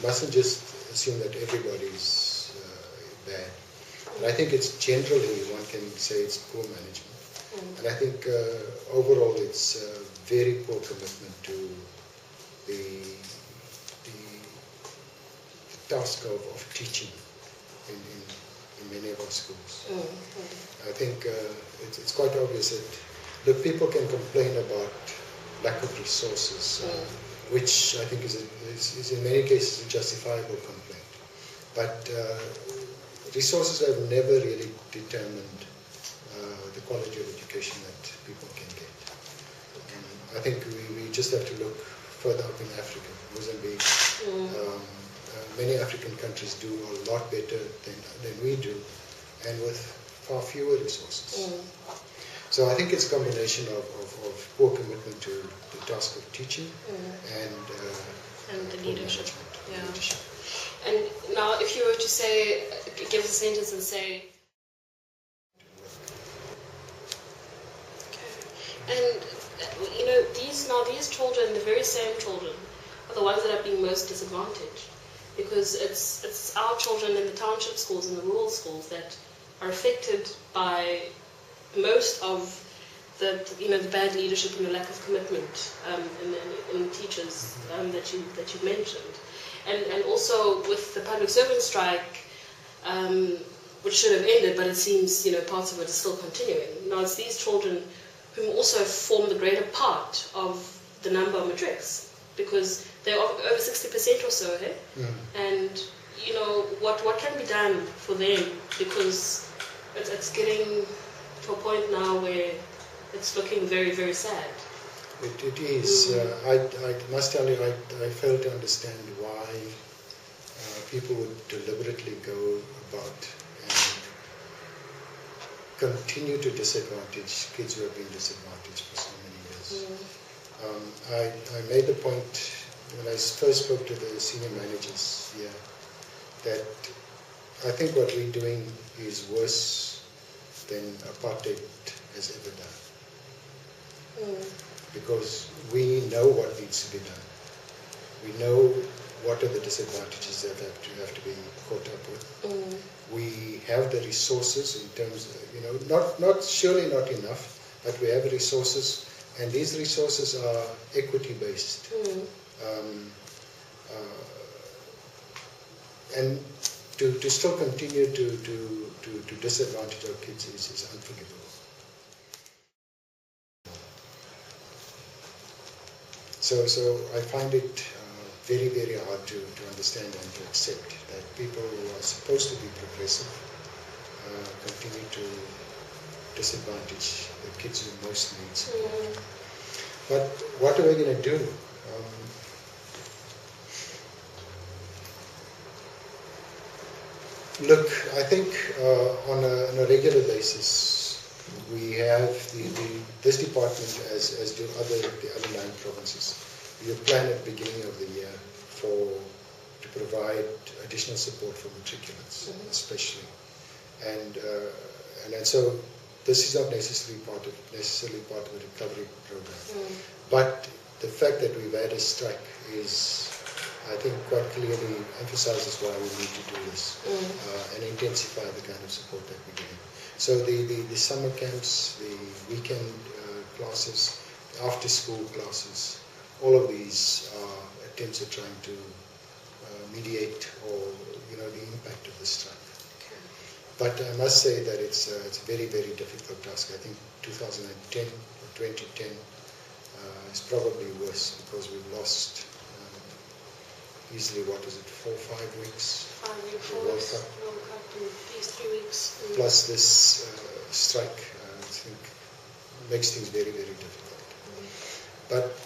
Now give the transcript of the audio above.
mustn't just assume that everybody's bad. And I think it's generally, one can say it's poor management. And I think overall it's a very poor commitment to the task of teaching in many of our schools. I think it's quite obvious that, look, people can complain about lack of resources, which I think is in many cases a justifiable complaint. But resources have never really determined the quality of education that people can get. I think we just have to look further up in Africa, Mozambique. Many African countries do a lot better than we do, and with far fewer resources. So I think it's a combination of poor commitment to the task of teaching and the leadership. Leadership. And now, if you were to say, give us a sentence and say, and these children, the very same children, are the ones that are being most disadvantaged, because it's our children in the township schools and the rural schools that are affected by most of the bad leadership and the lack of commitment in teachers that you mentioned, and also with the public servant strike, which should have ended, but it seems parts of it is still continuing. Now it's these children whom also form the greater part of the number of matrics, because they're over 60% or so, hey? And what can be done for them, because it's getting to a point now where it's looking very, very sad. It is. I must tell you, I fail to understand why people would deliberately go about and continue to disadvantage kids who have been disadvantaged for so many years. I made the point when I first spoke to the senior managers here that I think what we're doing is worse than apartheid has ever done. Because we know what needs to be done. We know what are the disadvantages that have to be caught up with. We have the resources in terms of, surely not enough, but we have resources, and these resources are equity based. And to still continue to disadvantage our kids is unforgivable. So I find it very, very hard to understand and to accept that people who are supposed to be progressive continue to disadvantage the kids who most need support. But what are we going to do? Look, I think on a regular basis we have this department, as do the other 9 provinces. We plan at the beginning of the year to provide additional support for matriculants, especially, and so this is not necessarily part of a recovery program. But the fact that we've had a strike is, I think, quite clearly emphasizes why we need to do this and intensify the kind of support that we're giving. So the summer camps, the weekend classes, after school classes, all of these are attempts at trying to mediate the impact of the strike. But I must say that it's a very, very difficult task. I think 2010 or 2010 is probably worse, because we've lost easily, 4 or 5 weeks? 5 weeks, World Cup in these 3 weeks. Plus this strike, I think, makes things very, very difficult. But